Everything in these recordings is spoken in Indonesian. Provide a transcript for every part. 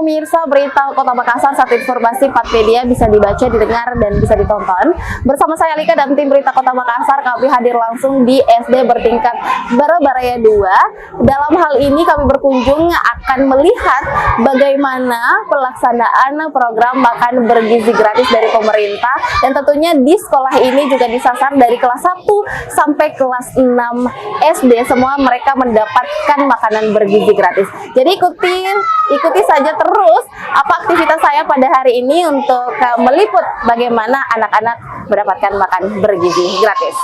pemirsa berita Kota Makassar, saat informasi 4 media bisa dibaca, didengar, dan bisa ditonton. Bersama saya Alika dan tim berita Kota Makassar, kami hadir langsung di SD bertingkat Barabaraya 2. Dalam hal ini kami berkunjung akan melihat bagaimana pelaksanaan program makan bergizi gratis dari pemerintah, dan tentunya di sekolah ini juga disasar dari kelas 1 sampai kelas 6 SD. Semua mereka mendapatkan makanan bergizi gratis. Jadi ikuti saja terus apa aktivitas saya pada hari ini untuk meliput bagaimana anak-anak mendapatkan makan bergizi gratis.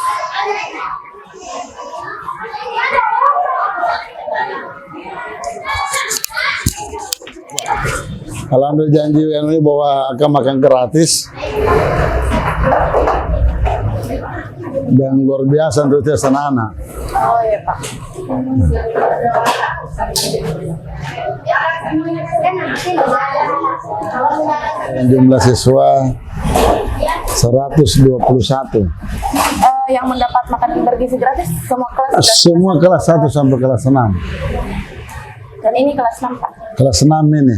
Alhamdulillah janji ini bahwa akan makan gratis dan luar biasa untuk anak-anak. Oh iya Pak. Jumlah siswa 121. Yang mendapat makanan bergizi gratis semua kelas? Semua kelas 1 sampai kelas 6. Dan ini kelas 6 Pak? Kelas 6 ini.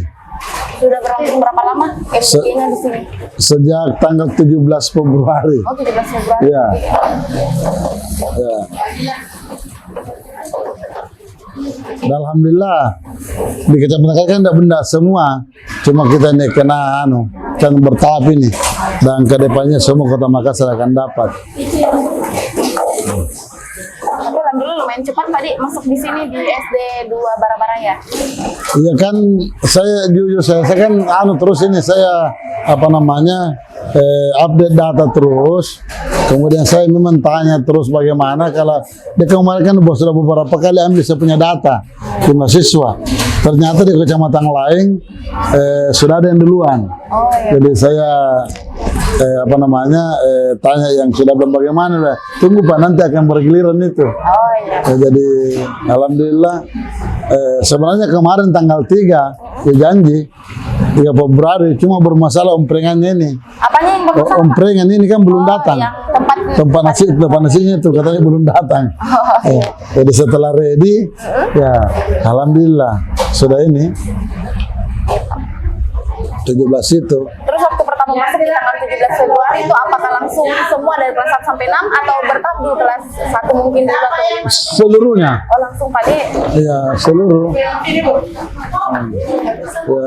Sudah berlangsung berapa lama SDG-nya di sini? Sejak tanggal 17 Februari. Oh, 17 Februari. Iya. Ya. Alhamdulillah di kecamatan kan tidak benda semua, cuma kita ini kena kan bertahap ini, dan kedepannya semua Kota Makassar akan dapat. Tapi alhamdulillah lumayan cepat tadi masuk di sini di SD 2 Barabaraya. Iya kan, saya jujur saya kan terus ini saya update data terus. Kemudian saya memang tanya terus bagaimana kalau dia kemarin kan sudah beberapa kali ambil saya punya data di mahasiswa. Ternyata di kecamatan lain sudah ada yang duluan. Oh, iya. Jadi saya tanya yang sudah belum bagaimana, tunggu Pak, nanti akan bergiliran itu. Oh iya. Jadi alhamdulillah sebenarnya kemarin tanggal 3 dia janji 3 Februari, cuma bermasalah omprengannya ini. Apanya yang bermasalah? Omprengan ini kan belum datang. Yang tempat nasinya itu katanya belum datang. Jadi setelah ready, ya alhamdulillah sudah ini 17 itu. Terus waktu pertama masuk di tanggal 17 Februari itu apakah langsung semua dari kelas 1 sampai 6 atau bertahap di kelas 1 mungkin juga? Seluruhnya. Oh langsung Pak De? Iya, seluruh. Ya,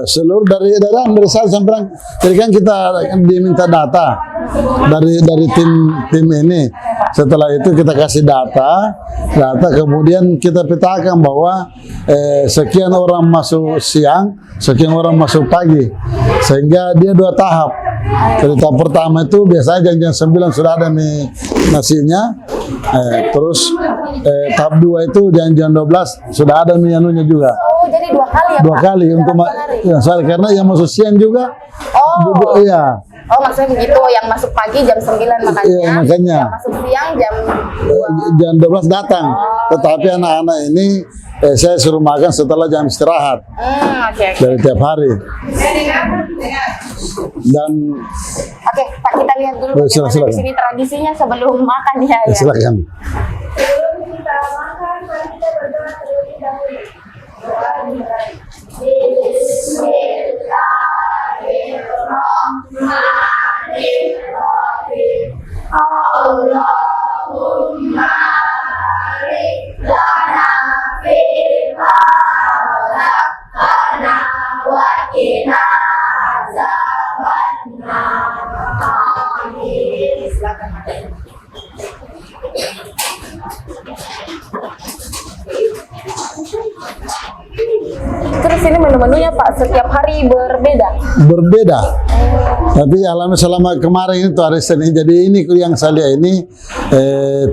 seluruh dari saya sampai, jadi kan kita diminta data dari tim ini. Setelah itu kita kasih data kemudian kita petakan bahwa sekian orang masuk siang, sekian orang masuk pagi, sehingga dia 2 tahap. Jadi tahap pertama itu biasanya jam 9 sudah ada nasinya, terus tahap 2 itu jam 12 sudah ada menunya juga. Oh jadi 2 kali ya 2 Pak? kali untuk karena yang masuk siang juga. Oh iya. Oh maksudnya begitu, yang masuk pagi jam 9 makannya, Iya, makanya. yang masuk siang jam 2. Jam 12 datang. Tetapi anak-anak ini saya suruh makan setelah jam istirahat. Okay. Dari tiap hari. Dan Oke, Pak, kita lihat dulu bagaimana silakan. di sini tradisinya sebelum makan ya. silakan. Sebelum kita makan, mari kita berdoa terlebih dahulu. Bismillahirrahmanirrahim. Allahumma barik lana fima razaqtana wa qina azabannar. Amin. Silakan. Terus ini menu-menunya Pak setiap hari berbeda. Berbeda. Tapi alhamdulillah selama kemarin itu hari Senin, jadi ini yang saya lihat ini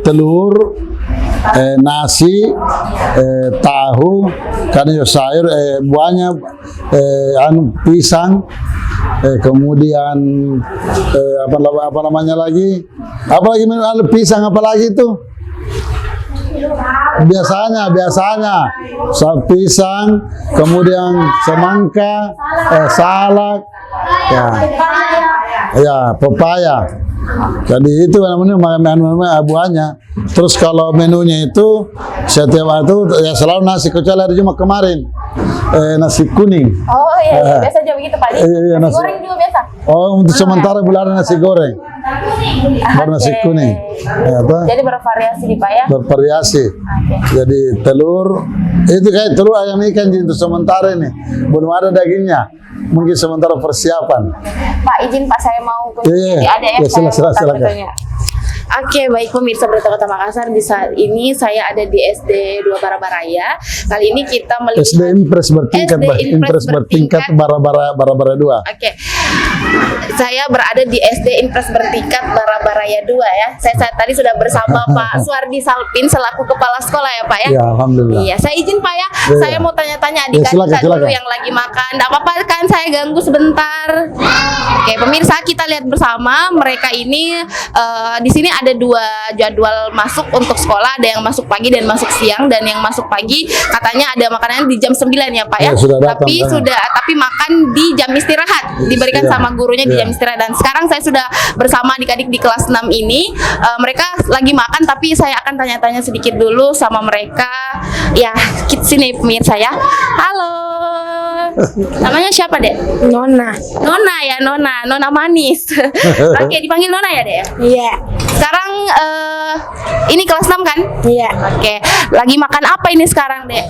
telur, nasi, tahu, karena sayur, buahnya, pisang, kemudian apa namanya lagi? Apalagi menu pisang apalagi itu? Biasanya pisang, kemudian semangka, salak, ya pepaya. Jadi itu namanya buahnya. Terus kalau menunya itu setiap hari itu ya selalu nasi, kecuali hari Jumat kemarin nasi kuning. Oh iya, biasa aja begitu Pak. Iya, Nasi goreng juga biasa. Oh, untuk sementara belum ada nasi goreng. Baru nasi Oke. kuning. Ya, apa? Jadi bervariasi di Pak ya. Bervariasi. Oke. Jadi telur itu kayak telur ayam ikan untuk sementara ini belum ada dagingnya. Mungkin sementara persiapan. Pak izin Pak saya mau kunjungi Iya, di ADF iya, silakan. tentunya. Oke, baik pemirsa Berita Kota Makassar, di saat ini saya ada di SD 2 Barabaraya. Kali ini kita melihat SD Impres bertingkat, Impres bertingkat Barabara 2. Oke. Saya berada di SD Impres bertingkat Barabaraya 2 ya. Saya tadi sudah bersama Pak Suardi Salpin selaku kepala sekolah ya Pak ya. Ya, alhamdulillah. Iya, saya izin Pak ya. Iya. Saya mau tanya-tanya Ya, adik-adik dulu silakan. yang lagi makan. Enggak apa-apa kan saya ganggu sebentar. Oke, pemirsa kita lihat bersama mereka ini di sini ada 2 jadwal masuk untuk sekolah, ada yang masuk pagi dan masuk siang, dan yang masuk pagi katanya ada makanannya di jam 9 ya Pak ya. Ya, sudah datang, Tapi kan? tapi makan di jam istirahat, diberikan Iya. sama gurunya di Iya. jam istirahat. Dan sekarang saya sudah bersama adik-adik di kelas 6 ini. Mereka lagi makan, tapi saya akan tanya-tanya sedikit dulu sama mereka. Ya, sini pemirsa ya. Halo. Namanya siapa, Dek? Nona. Nona ya, Nona manis. Oke, dipanggil Nona ya, Dek? Iya. Sekarang ini kelas 6 kan? Iya. Oke, lagi makan apa ini sekarang, Dek?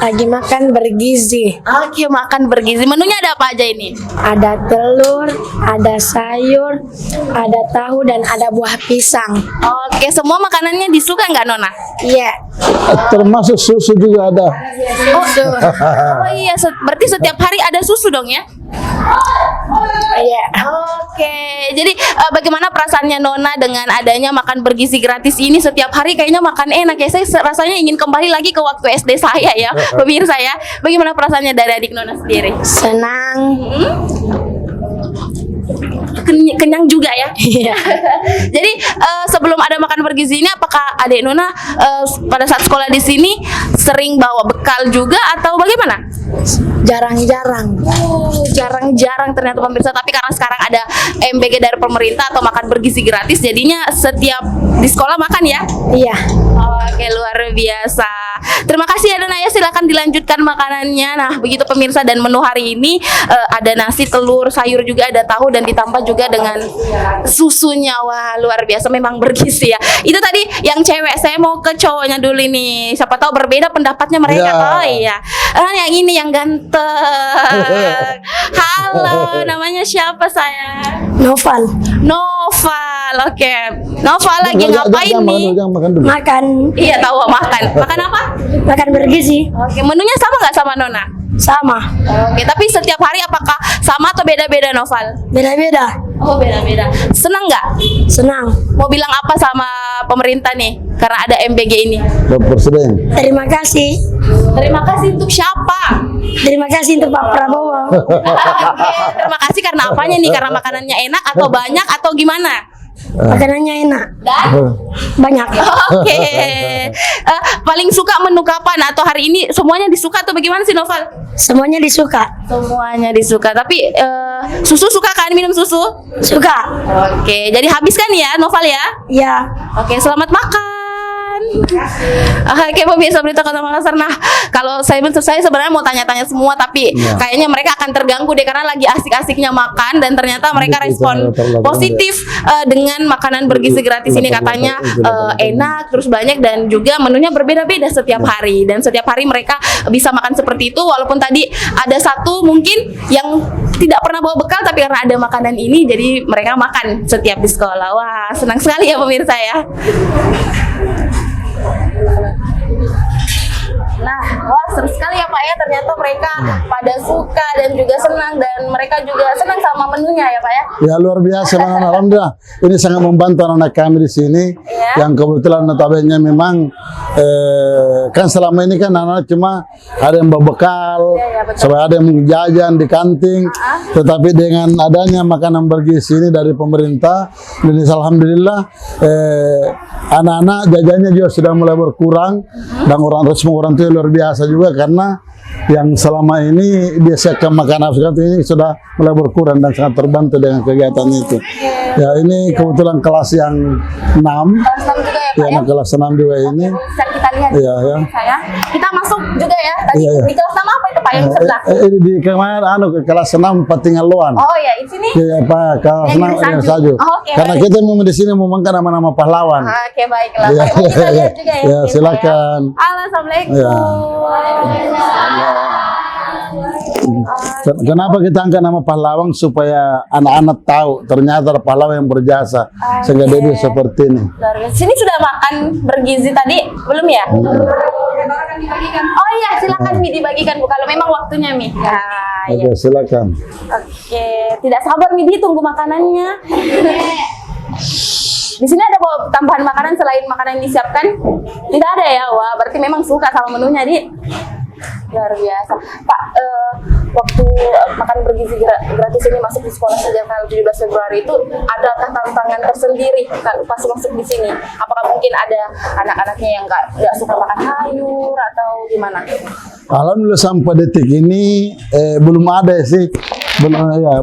Lagi makan bergizi. Oke, makan bergizi. Menunya ada apa aja ini? Ada telur, ada sayur, ada tahu, dan ada buah pisang. Oke, semua makanannya disuka nggak, Nona? Iya. Termasuk susu juga ada. Oh iya, berarti setiap hari ada susu dong ya? Iya. Oke, jadi bagaimana perasaannya Nona dengan adanya makan bergizi gratis ini setiap hari? Kayaknya makan enak ya. Saya rasanya ingin kembali lagi ke waktu SD saya ya, pemirsa ya. Bagaimana perasaannya dari adik Nona sendiri? Senang. Kenyang juga ya. Iya. Jadi sebelum ada makan bergizi ini, apakah adik Nona pada saat sekolah di sini sering bawa bekal juga atau bagaimana? Jarang-jarang. Jarang-jarang ternyata pemirsa. Tapi karena sekarang ada MBG dari pemerintah atau makan bergizi gratis, jadinya setiap di sekolah makan ya. Iya. Oke, luar biasa. Terima kasih ya Nona ya, silakan dilanjutkan makanannya. Nah, begitu pemirsa, dan menu hari ini ada nasi, telur, sayur juga, ada tahu, dan ditambah juga dengan susunya. Wah, luar biasa, memang bergizi ya. Itu tadi yang cewek, saya mau ke cowoknya dulu nih. Siapa tahu berbeda pendapatnya mereka. Ya. Oh iya. Yang ini yang ganteng. Halo, namanya siapa saya? Noval. Noval. Oke. Noval lagi ngapain Jangan makan nih? dulu, jangan makan dulu. Makan. Iya, tahu makan. Makan apa? Makan bergizi. Oke, menunya sama nggak sama Nona? Sama. Oke, tapi setiap hari apakah sama atau beda-beda, Noval? Beda-beda. Oh, beda-beda. Senang nggak? Senang. Mau bilang apa sama pemerintah nih karena ada MBG ini? Bapak Presiden. Terima kasih. Terima kasih untuk siapa? Terima kasih untuk Pak Prabowo. Oke, terima kasih karena apanya nih? Karena makanannya enak atau banyak atau gimana? Makanannya enak. Dan Banyak. oke. Paling suka menu kapan atau hari ini semuanya disuka atau bagaimana sih, Noval? Semuanya disuka. Semuanya disuka. Tapi susu suka kan, minum susu? Suka. Oke, jadi habis kan ya, Noval ya? Ya. Oke, selamat makan. Oke, pemirsa Berita Kota Makassar. Nah, kalau saya sebenarnya mau tanya-tanya semua, tapi Ya. kayaknya mereka akan terganggu deh karena lagi asik-asiknya makan, dan ternyata mereka respon positif dengan makanan bergizi gratis ini. Katanya enak, terus banyak, dan juga menunya berbeda-beda setiap hari, dan setiap hari mereka bisa makan seperti itu. Walaupun tadi ada satu mungkin yang tidak pernah bawa bekal, tapi karena ada makanan ini jadi mereka makan setiap di sekolah. Wah, senang sekali ya pemirsa ya. Nah, wah seru sekali ya Pak ya, ternyata mereka pada suka dan juga senang, dan mereka juga senang sama menunya ya Pak ya. Ya, luar biasa, Bang. Alhamdulillah. Ini sangat membantu anak-anak kami di sini. Iya. Yang kebetulan notabene memang kan selama ini kan anak-anak cuma ada yang bawa bekal, Iya, betul. supaya ada yang jajan di kantin. Tetapi dengan adanya makanan bergizi ini dari pemerintah, dan alhamdulillah anak-anak jajannya juga sudah mulai berkurang, dan respon orang tua luar biasa juga, karena yang selama ini biasa makan nafsu ini sudah mulai berkurang dan sangat terbantu dengan kegiatan itu. Ya ini kebetulan kelas yang 6. Kelas 6 juga ya Pak Ya, ya? anak kelas 6 juga ini. Bisa kita lihat. Iya, ya. Saya. Kita masuk juga ya. Tadi Iya, iya. di kelas 6 apa itu Pak yang sebelah? Ini di kemarin kelas 6 Patingan Luan. Oh ya, di sini. Iya Pak, kelas Yang 6 di yang Salju. Salju. Oh, oke, Karena baik. kita memang di sini mengumumkan nama-nama pahlawan. Oke, baiklah. Iya, Baik, kita iya, lihat iya. juga ya. Ya, mungkin, silakan. Pak ya. Halo, Assalamualaikum. Iya. Kenapa kita angkat nama pahlawan supaya anak-anak tahu ternyata ada pahlawan yang berjasa sehingga dia bisa seperti ini. Luar biasa. Sini sudah makan bergizi tadi belum ya? Oh iya, silakan Mi dibagikan Bu kalau memang waktunya Mi. Ya, Oke, iya. silakan. Oke, tidak sabar Mi tunggu makanannya. Di sini ada bawa tambahan makanan selain makanan yang disiapkan? Tidak ada ya? Wah, berarti memang suka sama menunya, Di. Luar biasa. Pak, waktu makan bergizi gratis ini masuk di sekolah sejak tanggal 17 Februari itu adakah tantangan tersendiri kalau pas masuk di sini? Apakah mungkin ada anak-anaknya yang nggak suka makan sayur atau gimana? Alhamdulillah sampai detik ini belum ada sih,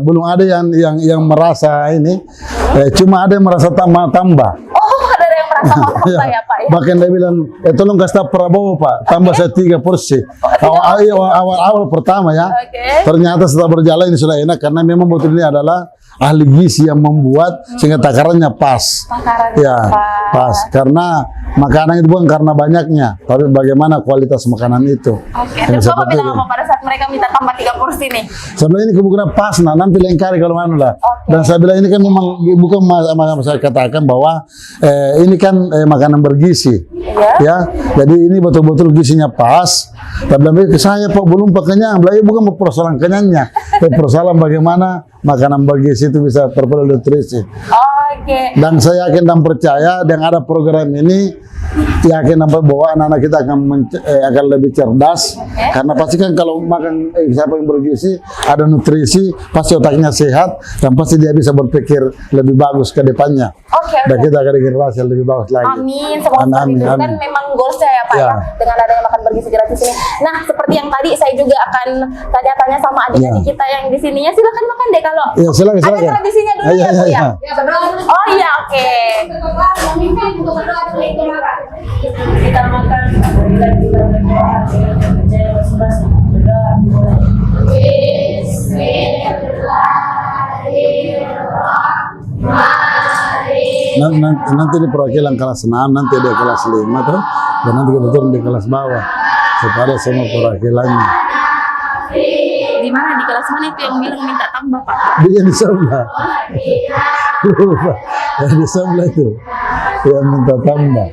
belum ada yang merasa ini, cuma ada yang merasa tambah. Oh, ada yang merasa mau tambah ya Pak ya? Bahkan dia bilang, tolong kasih tahu Prabowo Pak, tambah saya 3 porsi. Awal pertama ya, Oke. ternyata setelah berjalan ini sudah enak karena memang betul ini adalah ahli gizi yang membuat sehingga takarannya pas. Takarannya Ya, pas. Karena makanan itu bukan karena banyaknya, tapi bagaimana kualitas makanan itu. Oke, Yang terus Bapak seperti bilang itu. apa pada saat mereka minta tambah 3 porsi nih? Sebenarnya ini kebukunya pas, nah nanti lain kali kalau mana lah. Oke. Dan saya bilang ini kan memang bukan saya katakan bahwa ini kan makanan bergizi, Iya. ya. Jadi ini betul-betul gizinya pas. Tapi ke saya Pak belum kenyang, bukan persoalan kenyangnya, tapi persoalan bagaimana makanan bergizi itu bisa terpenuhi nutrisi. Oke. Dan saya yakin dan percaya dengan ada program ini, yakin bahwa anak-anak kita akan lebih cerdas. Karena pasti kan kalau makan siapa yang bergizi, ada nutrisi, pasti otaknya sehat dan pasti dia bisa berpikir lebih bagus ke depannya. Oke. Dan kita akan generasi yang lebih bagus lagi. Amin, semoga seperti Amin, itu kan amin. memang goalsnya ya Pak ya. Ya. Dengan adanya makan bergizi gratis ini. Nah, seperti yang tadi saya juga akan tanya-tanya sama adik-adik Ya. kita yang di sininya. Silakan makan deh kalau Ya, silakan, ada silakan. tradisinya dulu Iya, ya Bu iya, ya. iya. Oh iya, oke. Kita makan dan kita berdoa percaya masing-masing berdoa dimulai. Nanti di perwakilan kelas 6, nanti ada kelas 5 tuh, dan nanti kebetulan di kelas bawah supaya semua perwakilannya. Di mana di kelas mana itu yang bilang minta tambah Pak? Dia di sebelah. Lupa. Yang di sebelah itu yang minta tambah.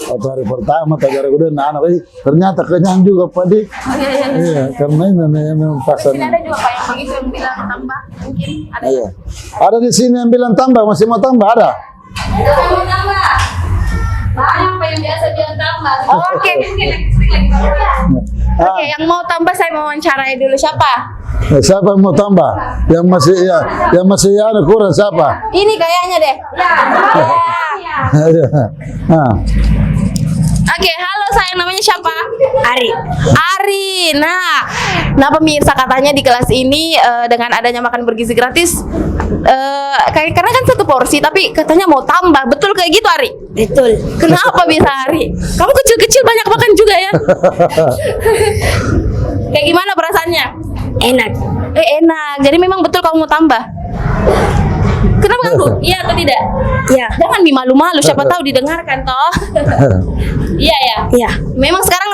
Waktu hari pertama tagara gue anak ternyata kenyang juga Pak Dik. Oh iya iya. iya. Iya, karena ini memang pasan. Sini ada juga Pak yang begitu yang bilang tambah mungkin ada. Iya. Ada di sini yang bilang tambah, masih mau tambah ada. Banyak Pak yang biasa bilang tambah. Oke. Oke, yang mau tambah saya mau wawancarai dulu siapa? Siapa yang mau tambah? Yang masih ada kurang siapa? Ini kayaknya deh. Ya. Iya. Nah, Oke, halo sayang namanya siapa? Ari. Ari. Nah pemirsa katanya di kelas ini dengan adanya makan bergizi gratis karena kan 1 porsi tapi katanya mau tambah. Betul kayak gitu Ari? Betul. Kenapa bisa Ari? Kamu kecil-kecil banyak makan juga ya? Kayak gimana perasaannya? Enak. Enak. Jadi memang betul kamu mau tambah. Kenapa kamu? Iya atau tidak? Ya. Jangan malu-malu, siapa tahu didengarkan toh. Iya ya. Iya. Memang sekarang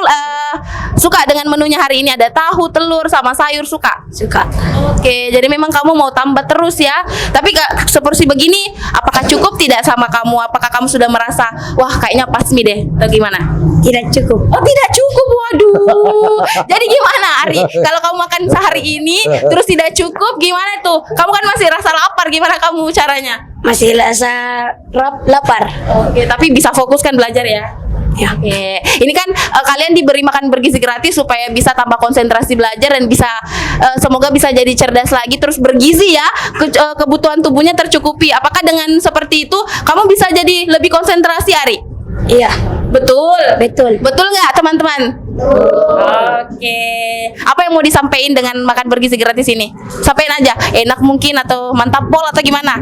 suka dengan menunya hari ini ada tahu, telur sama sayur suka. Suka. Oke, jadi memang kamu mau tambah terus ya. Tapi seporsi begini, apakah cukup tidak sama kamu? Apakah kamu sudah merasa wah kayaknya pas mi deh atau gimana? Tidak cukup. Oh tidak cukup, waduh. Jadi gimana Ari? Kalau kamu makan sehari ini terus tidak cukup, gimana tuh? Kamu kan masih rasa lapar, gimana kamu caranya? Masih rasa lapar. Oke, tapi bisa fokuskan belajar ya. Ya. Oke, ini kan kalian diberi makan bergizi gratis supaya bisa tambah konsentrasi belajar dan bisa semoga bisa jadi cerdas lagi terus bergizi ya. Kebutuhan tubuhnya tercukupi. Apakah dengan seperti itu kamu bisa jadi lebih konsentrasi Ari? Iya. Betul. Betul. Betul nggak teman-teman? Oke. Apa yang mau disampaikan dengan makan bergizi gratis ini? Sampaikan aja. Enak mungkin atau mantap pol atau gimana?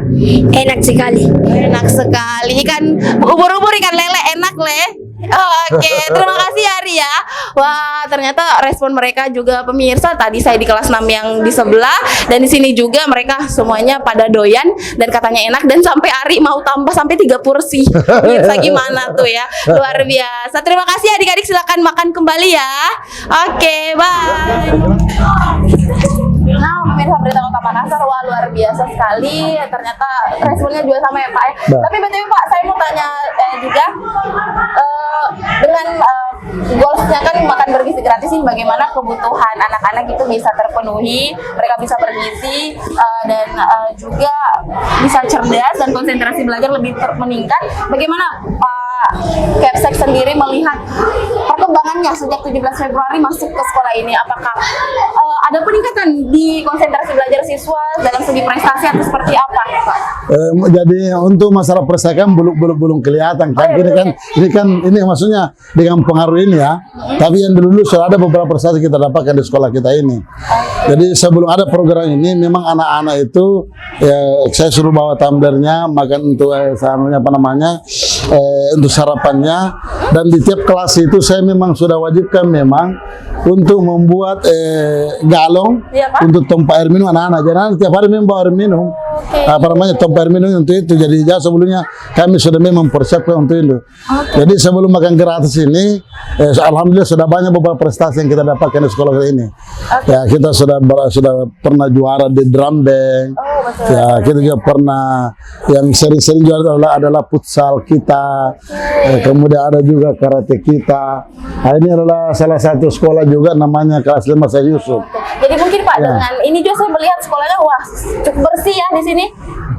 Enak sekali. Enak sekali. Ikan ubur-ubur, ikan lele enak le. Oke, terima kasih Ari ya. Wah, ternyata respon mereka juga pemirsa. Tadi saya di kelas 6 yang di sebelah dan di sini juga mereka semuanya pada doyan dan katanya enak dan sampai Ari mau tambah sampai 3 porsi. Pemirsa gimana tuh ya? Luar biasa. Terima kasih adik-adik, silakan makan kembali ya. Oke, bye. Nah, pemirsa Berita Kota Makassar, wah luar biasa sekali. Ternyata responnya juga sama ya Pak ya. Tapi betul Pak, saya mau tanya juga dengan goalsnya kan makan bergizi gratis ini, bagaimana kebutuhan anak-anak itu bisa terpenuhi, mereka bisa bergizi dan juga bisa cerdas dan konsentrasi belajar lebih meningkat. Bagaimana Pak Kepsek sendiri melihat perkembangannya sejak 17 Februari masuk ke sekolah ini? Apakah ada peningkatan di konsentrasi belajar siswa dalam segi prestasi atau seperti apa Pak? Jadi untuk masalah prestasi belum kelihatan kan. Ini maksudnya dengan pengaruh ini ya. Tapi yang dulu sudah ada beberapa prestasi kita dapatkan di sekolah kita ini. Jadi sebelum ada program ini memang anak-anak itu saya suruh bawa tumblernya makan untuk untuk sarapannya, dan di tiap kelas itu saya memang sudah wajibkan memang untuk membuat galong untuk tempat air minum anak-anak. Jangan tiap hari memang bawa air minum. Tempat air minum untuk itu. Jadi jauh sebelumnya kami sudah memang mempersiapkan untuk itu. Jadi sebelum makan gratis ini, alhamdulillah sudah banyak beberapa prestasi yang kita dapatkan di sekolah kita ini. Ya, kita sudah pernah juara di drum band. Ya, kita juga pernah yang sering-sering juara adalah futsal kita. Kemudian ada juga karate kita. Nah, ini adalah salah satu sekolah juga namanya kelas 5 Syekh Yusuf. Jadi mungkin Pak dengan ini juga saya melihat sekolahnya wah cukup bersih ya di sini.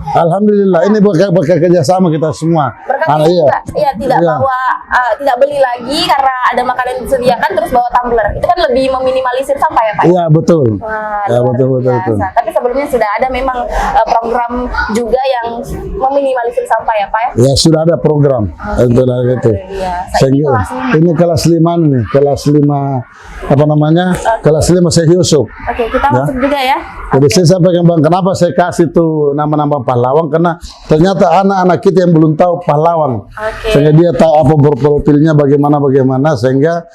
Alhamdulillah, ini berkat kerjasama kita semua. Berkat tidak bawa, tidak beli lagi karena ada makanan yang disediakan terus bawa tumbler. Itu kan lebih meminimalisir sampah ya Pak? Iya betul. Wah, ya betul. Tapi sebelumnya sudah ada memang program juga yang meminimalisir sampah ya Pak ya? Ya sudah ada program. Itu gitu. Ini kelas 5 nih, kelas 5 kelas 5 Syekh Yusuf. Oke, kita masuk juga ya. Jadi saya sampaikan Bang, kenapa saya kasih tuh nama-nama pahlawan, karena ternyata anak-anak kita yang belum tahu pahlawan. Sehingga dia tahu apa profilnya bagaimana sehingga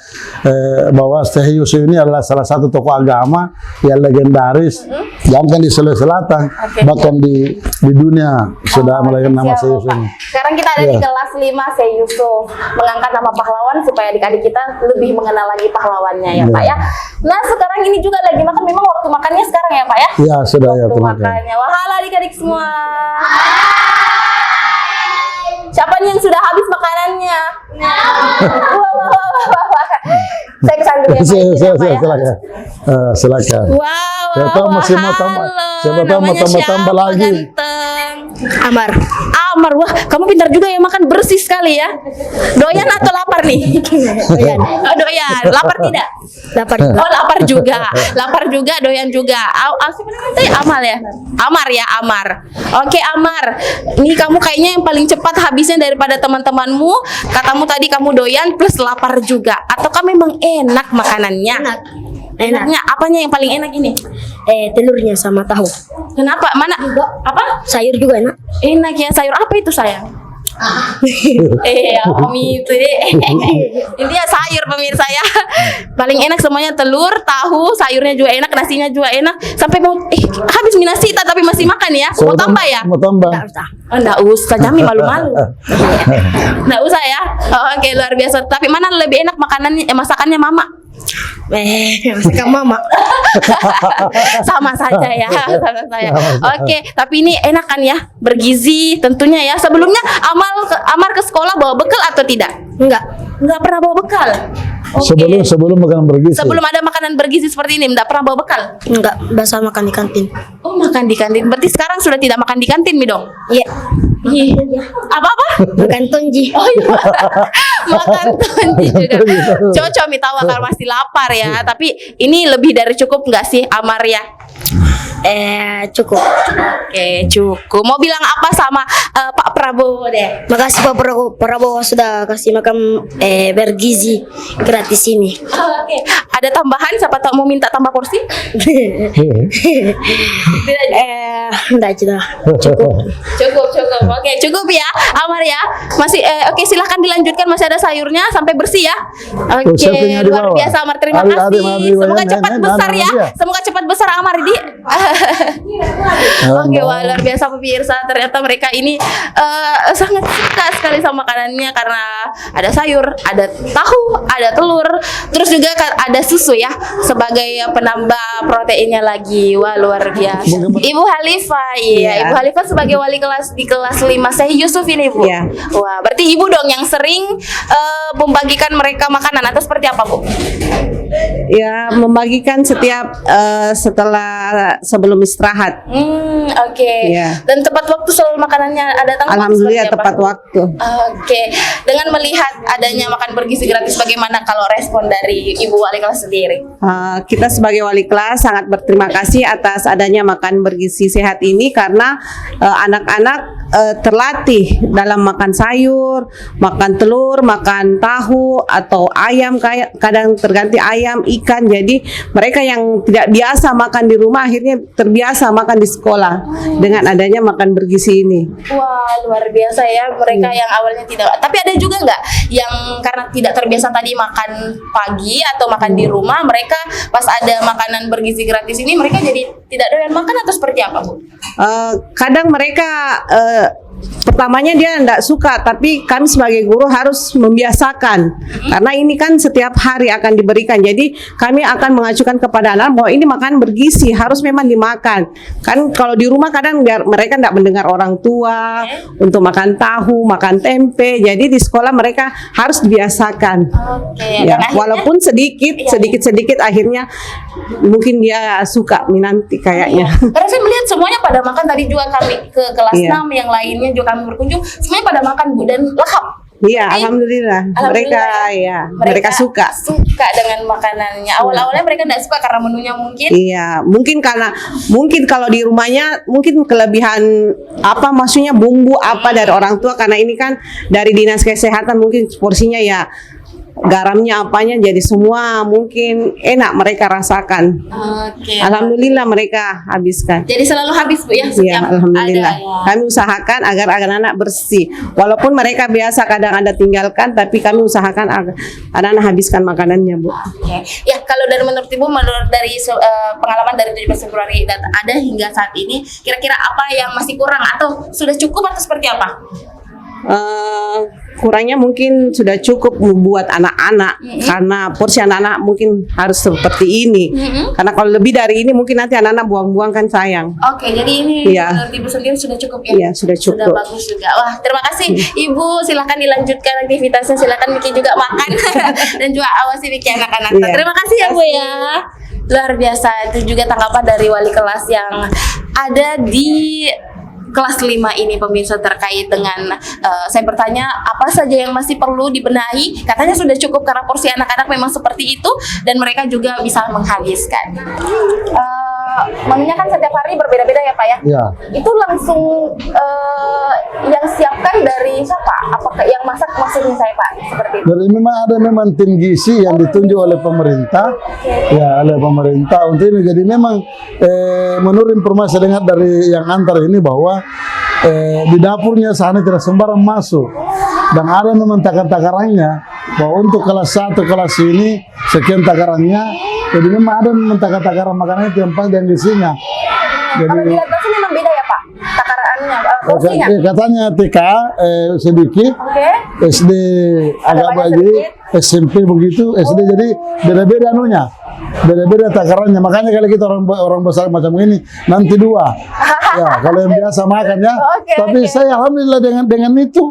bahwa Syekh Yusuf ini adalah salah satu tokoh agama yang legendaris. Jangan di Sulawesi Selatan, bahkan di dunia sudah melahirkan nama Syekh Yusuf ini. Sekarang kita ada di kelas 5 Syekh Yusuf, mengangkat nama pahlawan supaya adik-adik kita lebih mengenal lagi pahlawannya ya Pak ya. Nah sekarang ini juga lagi makan, memang waktu makannya sekarang ya Pak ya? Iya sudah ya. Waktu makannya. Wah halo adik-adik semua. Siapa nih yang sudah habis makanannya? Saya kesan dulu ya Pak. Silakan. Wow. Siapa tahu masih mau tambah lagi. Amar, wah kamu pintar juga ya makan, bersih sekali ya. Doyan atau lapar nih? Doyan. Oh, doyan. Lapar tidak? Lapar. Oh lapar juga, doyan juga. Amal ya? Amar. Oke Amar, nih kamu kayaknya yang paling cepat habisnya daripada teman-temanmu. Katamu tadi kamu doyan plus lapar juga. Ataukah memang enak makanannya? Enaknya apanya yang paling enak ini? Telurnya sama tahu. Kenapa? Mana? Apa? Sayur juga enak. Enak ya, sayur apa itu sayang? Itu intinya sayur pemirsa ya. Paling enak semuanya telur, tahu, sayurnya juga enak, nasinya juga enak. Sampai mau habis nasi tapi masih makan ya. Mau tambah ya? Mau tambah. Enggak usah, Jami malu-malu. Enggak usah ya. Oke, luar biasa. Tapi mana lebih enak makanannya, masakannya mama? Masakan mama. Sama saja ya, sama saya. Oke, tapi ini enak kan ya, bergizi tentunya ya. Sebelumnya Amar ke sekolah bawa bekal atau tidak? Enggak pernah bawa bekal. Okay. Sebelum makanan bergizi. Sebelum ada makanan bergizi seperti ini, enggak pernah bawa bekal? Enggak, biasa makan di kantin. Oh, makan di kantin. Berarti sekarang sudah tidak makan di kantin, Mi dong? Iya. Apa? Makan tonji. Oh iya. Makan tonji juga. Cocok Mi tahu kalau masih lapar ya. Tapi ini lebih dari cukup nggak sih Amar ya? Cukup. Oke, cukup. Mau bilang apa sama Pak Prabowo deh? Makasih Pak Prabowo sudah kasih makan bergizi gratis ini. Oke, ada tambahan? Siapa tahu mau minta tambah kursi? Tidak. Enggak sudah. Cukup. Cukup. Oke, cukup ya, Amar ya. Masih oke, silahkan dilanjutkan, masih ada sayurnya sampai bersih ya. Oke, Siapnya di luar bawah. biasa Amar, terima Adi, kasih. Adi, Semoga Adi, cepat Adi, besar Adi, ya. Adi. Semoga cepat besar Amar ini. Oke, wah luar biasa pemirsa. Ternyata mereka ini sangat suka sekali sama makanannya karena ada sayur, ada tahu, ada telur, terus juga ada susu ya sebagai penambah proteinnya lagi. Wah luar biasa. Ibu Halifah, iya. Ibu Halifah sebagai wali kelas di kelas 5 Syekh Yusuf ini Bu. Iya. Wah, berarti ibu dong yang sering membagikan mereka makanan atau seperti apa Bu? Ya, membagikan setiap sebelum istirahat. Oke. Iya. Dan tepat waktu selalu makanannya ada tanggal Alhamdulillah seperti apa? tepat waktu. Oke. Dengan melihat adanya makan bergizi gratis, bagaimana kalau respon dari Ibu Wali kelas sendiri? Kita sebagai wali kelas sangat berterima kasih atas adanya makan bergizi sehat ini karena anak-anak terlatih dalam makan sayur, makan telur, makan tahu atau ayam, kadang terganti ayam, ikan. Jadi mereka yang tidak biasa makan di rumah akhirnya terbiasa makan di sekolah dengan adanya makan bergizi ini. Wah, luar biasa ya mereka yang awalnya tidak. Tapi ada juga nggak yang karena tidak terbiasa tadi makan pagi atau makan di rumah, mereka pas ada makanan bergizi gratis ini mereka jadi tidak doyan makan atau seperti apa Bu? Kadang mereka pertamanya dia tidak suka, tapi kami sebagai guru harus membiasakan karena ini kan setiap hari akan diberikan. Jadi kami akan mengajukan kepada anak bahwa ini makan bergizi harus memang dimakan. Kan kalau di rumah kadang mereka tidak mendengar orang tua untuk makan tahu, makan tempe. Jadi di sekolah mereka harus dibiasakan. Oke. Ya, Dan akhirnya- walaupun sedikit akhirnya mungkin dia suka nanti kayaknya. Karena saya melihat semuanya pada makan, tadi juga kami ke kelas Iya. 6 yang lainnya juga kami berkunjung, semuanya pada makan Bu dan lahap. Iya, Tapi, alhamdulillah. Mereka suka. Suka dengan makanannya. Awal-awalnya mereka tidak suka karena menunya mungkin. Iya, mungkin kalau di rumahnya mungkin kelebihan apa maksudnya bumbu apa dari orang tua karena ini kan dari dinas kesehatan mungkin porsinya ya garamnya apanya jadi semua mungkin enak mereka rasakan. Oke. Alhamdulillah mereka habiskan. Jadi selalu habis Bu ya Iya, setiap alhamdulillah. ada ya. Kami usahakan agar anak-anak bersih. Walaupun mereka biasa kadang ada tinggalkan, tapi kami usahakan agar anak-anak habiskan makanannya, Bu. Oke. Ya, kalau menurut Ibu, dari pengalaman dari 17 Februari dan ada hingga saat ini, kira-kira apa yang masih kurang atau sudah cukup atau seperti apa? Kurangnya mungkin sudah cukup buat anak-anak karena porsi anak-anak mungkin harus seperti ini. Karena kalau lebih dari ini mungkin nanti anak-anak buang-buang kan sayang. Oke, jadi ini Iya. menurut Ibu sendiri sudah cukup ya? Iya, sudah cukup. Sudah bagus juga. Wah, terima kasih Ibu. Silakan dilanjutkan aktivitasnya. Silakan Miki juga makan dan juga awasi Miki anak-anak. Iya. Terima kasih ya Bu ya. Luar biasa. Itu juga tanggapan dari wali kelas yang ada di kelas 5 ini pemirsa terkait dengan saya bertanya apa saja yang masih perlu dibenahi. Katanya sudah cukup karena porsi anak-anak memang seperti itu dan mereka juga bisa menghabiskan. Menunya kan setiap hari berbeda-beda ya Pak ya? Ya. Itu langsung yang siapkan dari siapa? Apakah yang masak maksudnya saya Pak? Seperti itu. Dari memang tim gizi yang ditunjuk oleh pemerintah, ya oleh pemerintah untuk ini. Jadi memang menurut informasi dengar dari yang antar ini bahwa di dapurnya sana tidak sembarang masuk dan ada memang takarannya bahwa untuk kelas 1 kelas ini sekian takarannya. Jadi memang ada memang takaran makanan itu yang pas dan gizinya. Kalau Jadi dilihat sini memang beda ya Pak? Takarannya, porsinya? katanya TK sedikit, Oke. SD agak banyak bagi, sedikit. SMP begitu, SD jadi beda-beda anunya, beda-beda takarannya. Makanya kalau kita orang besar macam ini nanti 2, ya kalau yang biasa makan ya. Oke, Tapi oke. saya alhamdulillah dengan itu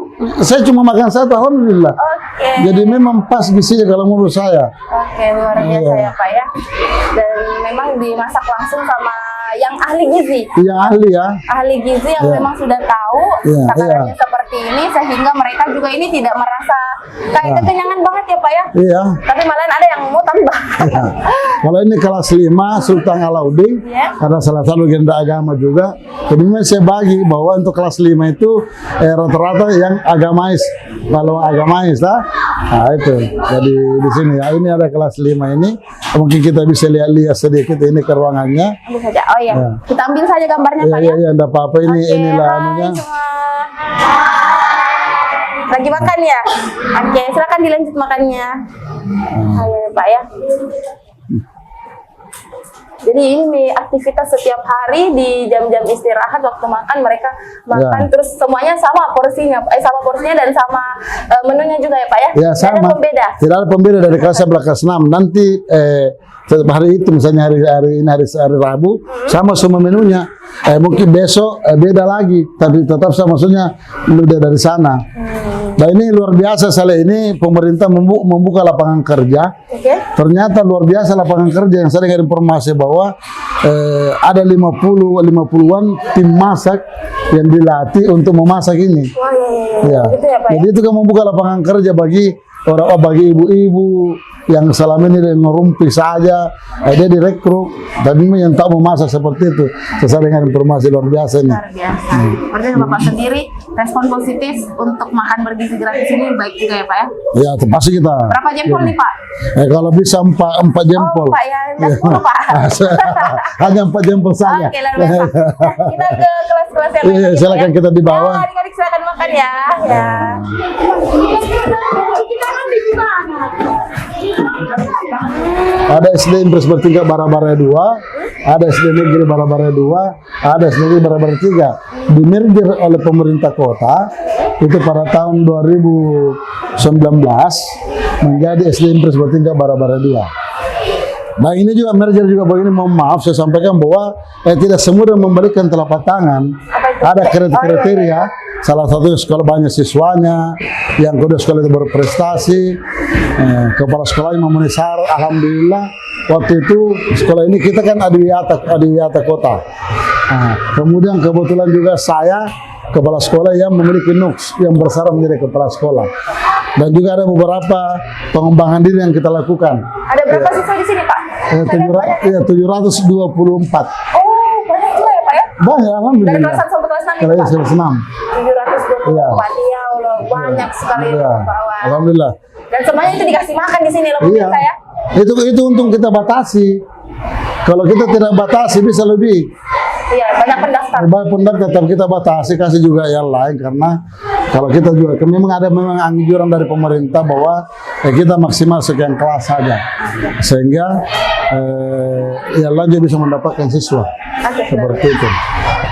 saya cuma makan 1 alhamdulillah. Oke. Jadi memang pas gizinya kalau menurut saya. Oke, luar biasa Iya. ya Pak ya. Dan memang dimasak langsung sama yang ahli gizi. Iya ahli ya. Ahli gizi yang Iya. memang sudah tahu Iya, takarannya iya. seperti ini, sehingga mereka juga ini tidak merasa kayak Iya. kekenyangan banget ya Pak ya. Iya. Tapi malahan ada yang mau tambah. Kalau ini kelas 5 Sultan Alauddin, Iya. ada salah satu legenda agama juga. Jadi memang saya bagi bahwa untuk kelas 5 itu rata-rata yang agamais. Kalau agamais, nah itu. Jadi di sini ya, ini ada kelas 5 ini. Mungkin kita bisa lihat sedikit ini ke ruangannya. Ambil saja. Oh iya. Ya. Kita ambil saja gambarnya Iya, Pak iya, ya. iya, enggak apa-apa ini Oke, inilah hai anunya. semua. Lagi makan ya? Oke, silakan dilanjut makannya. Ayo Pak ya. Jadi ini aktivitas setiap hari di jam-jam istirahat waktu makan mereka makan Ya. terus semuanya sama porsinya, sama porsinya dan sama menunya juga ya Pak ya? Ya Tidak sama. ada pembeda. Tidak ada pembeda dari kelas 11 kelas 6. Nanti hari itu misalnya hari Rabu sama semua menunya. Mungkin besok beda lagi, tapi tetap sama, maksudnya udah dari sana. Nah ini luar biasa sekali, ini pemerintah membuka lapangan kerja. Oke. Ternyata luar biasa lapangan kerja yang saya dengar informasi bahwa ada 50-an tim masak yang dilatih untuk memasak ini. Wah iya. Ya. Gitu ya Pak ya? Jadi itu kan membuka lapangan kerja bagi bagi ibu-ibu yang selama ini ngerumpi saja, dia direkrut, tapi yang tahu memasak seperti itu. Saya dengan informasi luar biasa ini. Luar biasa. Berarti Bapak sendiri respon positif untuk makan bergizi gratis ini baik juga ya Pak ya? Ya, pasti kita. Berapa jempol nih Pak? Kalau bisa 4 jempol. Oh Pak ya, udah 10 Pak. Hanya 4 jempol saja. Oke, luar biasa. Nah, kita ke kelas-kelas yang lain. Iya, lagi, silakan Pak, ya. kita di bawah. Ya, adik-adik silakan makan ya. Ya. Ada SD Impres bertingkat Bara-Bara 2, ada SD Negeri Bara-Bara 2, ada SD Negeri Bara-Bara 3. Dimerger oleh pemerintah kota itu pada tahun 2019 menjadi SD Impres bertingkat Bara-Bara 2. Nah ini juga merger juga begini, mohon maaf saya sampaikan bahwa tidak semudah memberikan telapak tangan. Ada kriteria, salah satu sekolah banyak siswanya, yang kedua sekolah itu berprestasi, kepala sekolah yang memenuhi syarat. Alhamdulillah waktu itu sekolah ini kita kan adiwiyata kota. Nah, kemudian kebetulan juga saya kepala sekolah yang memiliki NUKS yang bersyarat menjadi kepala sekolah. Dan juga ada beberapa pengembangan diri yang kita lakukan. Ada berapa siswa di sini Pak? Saya lihat banyak. 724. Oh, banyak juga ya Pak ya? Banyak, alhamdulillah. Dari kelas 1 sampai kelas 6 Kelas itu, Pak? 6. 724 ya Allah, banyak sekali Iya. Pak. Wah. Alhamdulillah. Dan semuanya itu dikasih makan di sini loh Iya. pemirsa ya. Itu untung kita batasi. Kalau kita tidak batasi bisa lebih. Iya, banyak pendaftar. Banyak pendaftar tetap kita batasi, kasih juga yang lain, karena kalau kita juga memang ada anjuran dari pemerintah bahwa kita maksimal sekian kelas saja, sehingga yang lain bisa mendapatkan siswa. Oke, Seperti itu.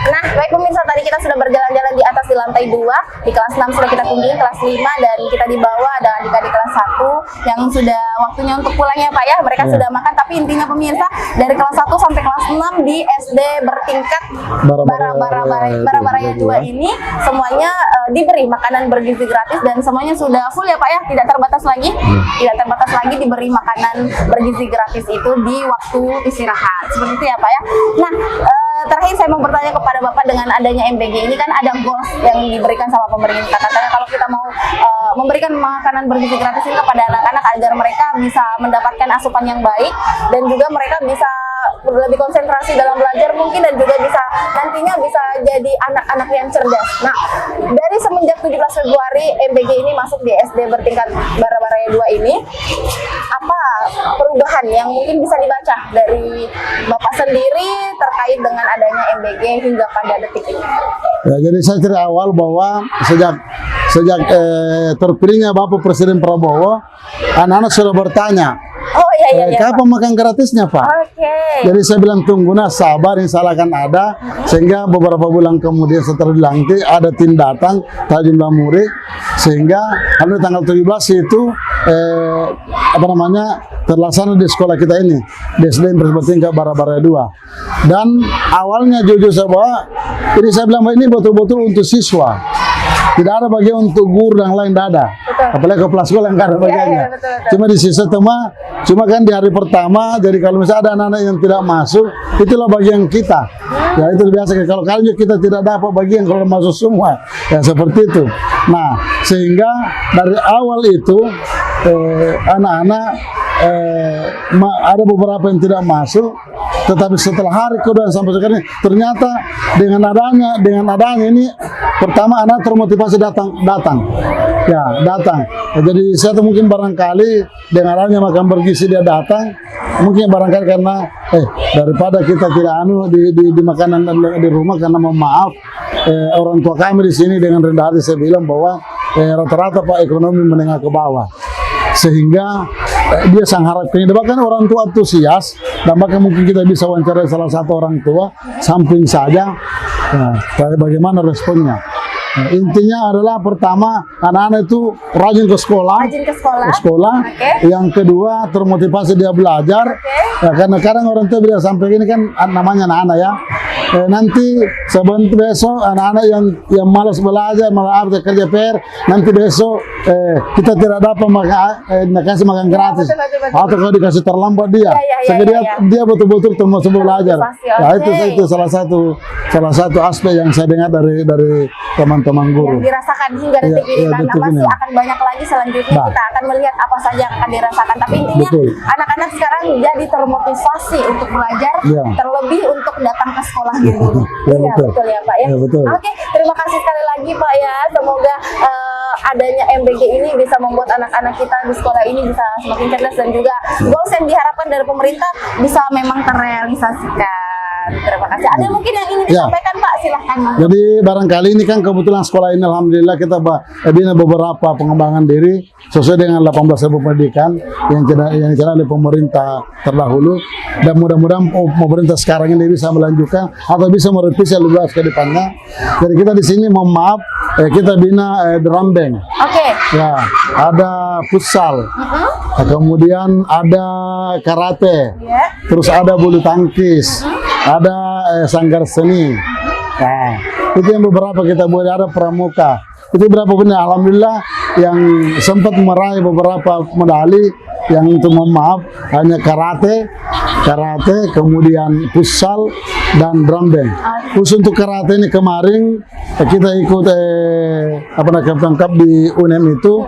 Nah, baik pemirsa, tadi kita sudah berjalan-jalan di atas di lantai 2, di kelas 6 sudah kita kunjungi, kelas 5 dan kita di bawah ada adik-adik kelas 1 yang sudah waktunya untuk pulangnya Pak ya. Mereka Iya. sudah makan, tapi intinya pemirsa dari kelas 1 sampai kelas 6 di SD bertingkat Bara-Bara 2 ini semuanya diberi makanan bergizi gratis dan semuanya sudah full ya Pak ya, tidak terbatas lagi. Tidak terbatas lagi diberi makanan bergizi gratis itu di waktu istirahat. Seperti itu ya Pak ya. Nah, terakhir saya mau bertanya kepada Bapak, dengan adanya MBG ini kan ada goals yang diberikan sama pemerintah. Katanya kalau kita mau memberikan makanan bergizi gratis ini kepada anak-anak agar mereka bisa mendapatkan asupan yang baik dan juga mereka bisa lebih konsentrasi dalam belajar mungkin, dan juga bisa nantinya bisa jadi anak-anak yang cerdas. Nah, dari semenjak 17 Februari MBG ini masuk di SD bertingkat Bara-Bara 2 ini, apa perubahan yang mungkin bisa dibaca dari Bapak sendiri terkait dengan adanya MBG hingga pada detik ini? Ya, jadi saya dari awal bahwa sejak terpilihnya Bapak Presiden Prabowo, anak-anak sudah bertanya, Oh iya Pak. kapan makan gratisnya Pak? Oke. Jadi saya bilang tunggu, sabar, insya Allah akan ada. Sehingga beberapa bulan kemudian setelah dilantik ada tim datang, tadi jumlah murid, sehingga tanggal 17 itu terlaksana di sekolah kita ini, di SD Impres bertingkat Bara-Bara 2. Dan awalnya jujur saya bahwa ini saya bilang ini betul-betul untuk siswa. Tidak ada bagian untuk guru dan lain, tidak ada. Apalagi kepala sekolah yang nggak ada bagiannya. betul. Cuma di sisa cuma kan di hari pertama, jadi kalau misalnya ada anak-anak yang tidak masuk, itulah bagian kita. Ya itu biasa, kalau kali kita tidak dapat bagian kalau masuk semua, ya seperti itu. Nah, sehingga dari awal itu anak-anak ada beberapa yang tidak masuk, tetapi setelah hari kedua sampai sekarang ternyata dengan adanya ini, pertama anak termotivasi datang. Ya, jadi saya tuh mungkin barangkali dengan adanya makan bergizi dia datang, mungkin barangkali karena daripada kita tidak di makanan di rumah, karena mohon maaf orang tua kami di sini dengan rendah hati saya bilang bahwa rata-rata Pak ekonomi menengah ke bawah, sehingga dia sangat harapkan ini. Bahkan orang tua antusias, dan bahkan mungkin kita bisa wawancarai salah satu orang tua samping saja, bagaimana responnya. Nah, intinya adalah pertama anak-anak itu rajin ke sekolah. Okay. Yang kedua termotivasi dia belajar. Ya, karena kadang orang tua bilang sampai ini kan namanya anak-anak ya. Nanti sebentar besok anak-anak yang malas belajar, malas kerja PR, nanti besok kita tidak dapat kasih makan gratis. Betul. Atau kalau dikasih terlambat dia. Dia betul-betul termasuk belajar. Nah, itu salah satu aspek yang saya dengar dari teman-teman guru. Yang dirasakan hingga detik ini, dan masih akan banyak lagi selanjutnya. Kita akan melihat apa saja yang akan dirasakan. Tapi intinya anak-anak sekarang jadi termotivasi untuk belajar, terlebih untuk datang ke sekolahnya dulu. Iya betul ya Pak ya. Oke, terima kasih sekali lagi Pak ya. Semoga adanya MBG ini bisa membuat anak-anak kita di sekolah ini bisa semakin cerdas, dan juga goals yang diharapkan dari pemerintah bisa memang terrealisasikan. Terima kasih. Ada mungkin yang ingin disampaikan Pak? Silahkan. Jadi barangkali ini kan kebetulan sekolah ini alhamdulillah kita bina beberapa pengembangan diri sesuai dengan 18.000 pendidikan yang dicanangkan oleh pemerintah terdahulu, dan mudah-mudahan pemerintah sekarang ini bisa melanjutkan atau bisa merevisi lebih luas ke depannya. Jadi kita di sini mohon maaf kita bina drum band. Oke. Ya, ada futsal. Kemudian ada karate. Terus ada bulu tangkis. Ada sanggar seni. Nah, itu yang beberapa kita buat. Ada pramuka. Itu berapa benar? Alhamdulillah yang sempat meraih beberapa medali. Yang itu mohon maaf hanya karate, kemudian futsal dan drum band. Khusus untuk karate ini kemarin kita ikut Captain Cup di UNM itu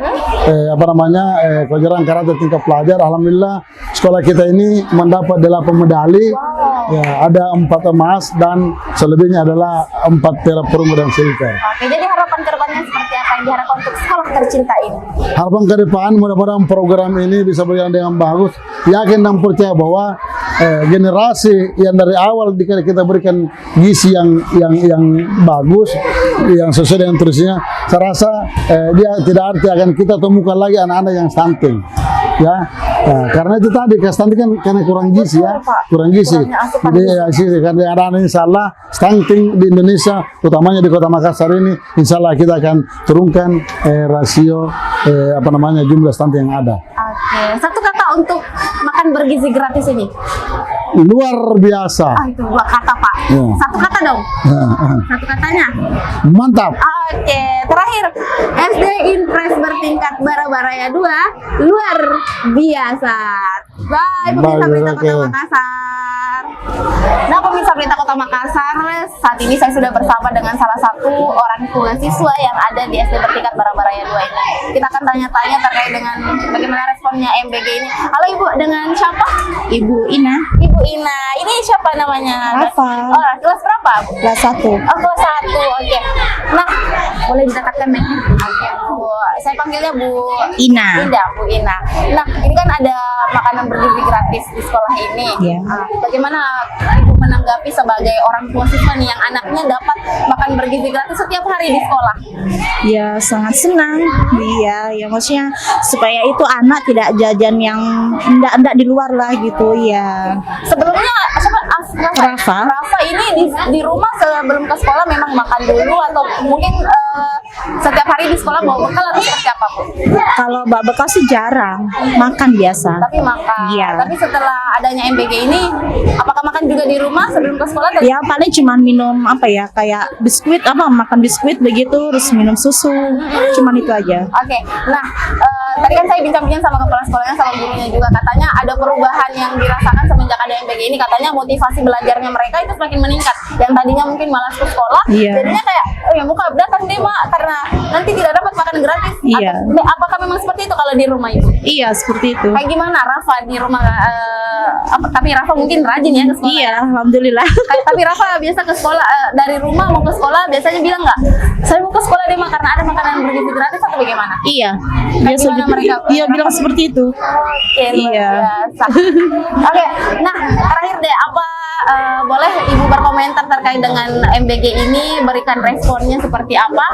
kejuaraan karate tingkat pelajar. Alhamdulillah sekolah kita ini mendapat 8 medali. Ya, ada 4 emas dan selebihnya adalah 4 perak perunggu dan silver. Oke, jadi harapan ke depannya seperti apa yang diharapkan untuk sekolah tercinta ini? Harapan ke depan mudah-mudahan program ini bisa berjalan dengan bagus. Yakin dan percaya bahwa generasi yang dari awal kita berikan gizi yang bagus, yang sesuai dengan tulisnya, saya rasa dia tidak arti akan kita temukan lagi anak-anak yang stunting. Ya, karena itu tadi stunting kan karena kurang gizi ya, kurang gizi. Jadi karena anak-anak insya Allah stunting di Indonesia, utamanya di Kota Makassar ini, insya Allah kita akan turunkan rasio jumlah stunting yang ada. Oke, satu kata untuk makan bergizi gratis ini. Luar biasa. Itu 2 kata Pak. Satu kata dong. Satu katanya. Mantap. Oke, terakhir SD Impres bertingkat Barabaraya 2 luar biasa. Bye pemirsa Berita Kota Makassar. Nah pemirsa Berita Kota Makassar, saat ini saya sudah bersama dengan salah satu orang tua siswa yang ada di SD bertingkat Barabaraya 2 ini. Kita akan tanya-tanya terkait dengan bagaimana responnya MBG ini. Halo Ibu, dengan siapa? Ibu Ina. Ibu Ina. Ini siapa namanya? Rafa. Oh, kelas berapa? Kelas 1. Oh, kelas 1. Oke. Nah, boleh didekatkan mic-nya? Oke. Bu, saya panggilnya Bu Ina. Bu Ina. Nah, ini kan ada makanan bergizi gratis di sekolah ini. Iya. Bagaimana Ibu menanggapi sebagai orang tua siswa nih yang anaknya dapat makan bergizi gratis setiap hari di sekolah? Ya sangat senang. Iya, ya maksudnya supaya itu anak tidak tidak jajan yang enggak di luar lah gitu ya. Sebelumnya Rafa. Rafa ini di rumah sebelum ke sekolah memang makan dulu atau mungkin setiap hari di sekolah bawa bekal atau seperti apa, Bu? Kalau bawa bekal sih jarang, makan biasa. Tapi makan. Iya. Tapi setelah adanya MBG ini, apakah makan juga di rumah sebelum ke sekolah? Atau Ya paling cuma minum apa ya, kayak biskuit makan biskuit begitu, terus minum susu, cuman itu aja. Oke, nah tadi kan saya bincang-bincang sama kepala sekolahnya sama gurunya juga, katanya ada perubahan yang dirasakan semenjak ada MBG ini, katanya motivasi belajarnya mereka itu semakin meningkat. Yang tadinya mungkin malas ke sekolah, Iya. jadinya kayak ya muka datang deh Mak, karena nanti tidak dapat makan gratis. Iya. Apakah memang seperti itu kalau di rumah Ibu? Iya seperti itu. Kayak gimana Rafa di rumah? Tapi Rafa mungkin rajin ya ke sekolah. Iya, alhamdulillah. Tapi Rafa biasa ke sekolah dari rumah mau ke sekolah biasanya bilang nggak, saya mau ke sekolah deh Mak karena ada makanan bergizi gratis atau bagaimana? Iya. Kayak gimana mereka? Iya bilang seperti itu. Oke, luar Iya. biasa. Oke, nah terakhir deh apa boleh Ibu berkomentar terkait dengan MBG ini, berikan responnya seperti apa?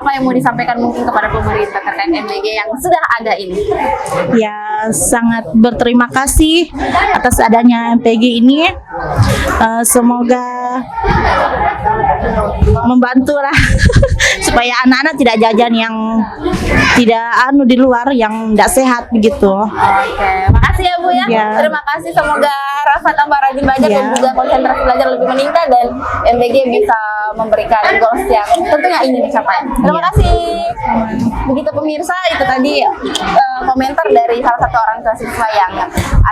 Apa yang mau disampaikan mungkin kepada pemerintah terkait MBG yang sudah ada ini? Ya sangat berterima kasih atas adanya MPG ini. Semoga membantu lah supaya anak-anak tidak jajan yang tidak di luar yang tidak sehat begitu. Oke, makasih ya Bu ya. Ya. Terima kasih, semoga Rafa tambah rajin belajar Ya. dan juga konsentrasi belajar lebih meningkat dan MBG bisa memberikan goals yang tentunya ingin dicapai. Terima Ya. kasih. Begitu pemirsa, itu tadi komentar dari salah satu orang tua siswa yang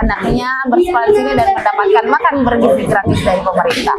anaknya bersekolah di sini dan mendapatkan makan bergizi gratis dari pemerintah.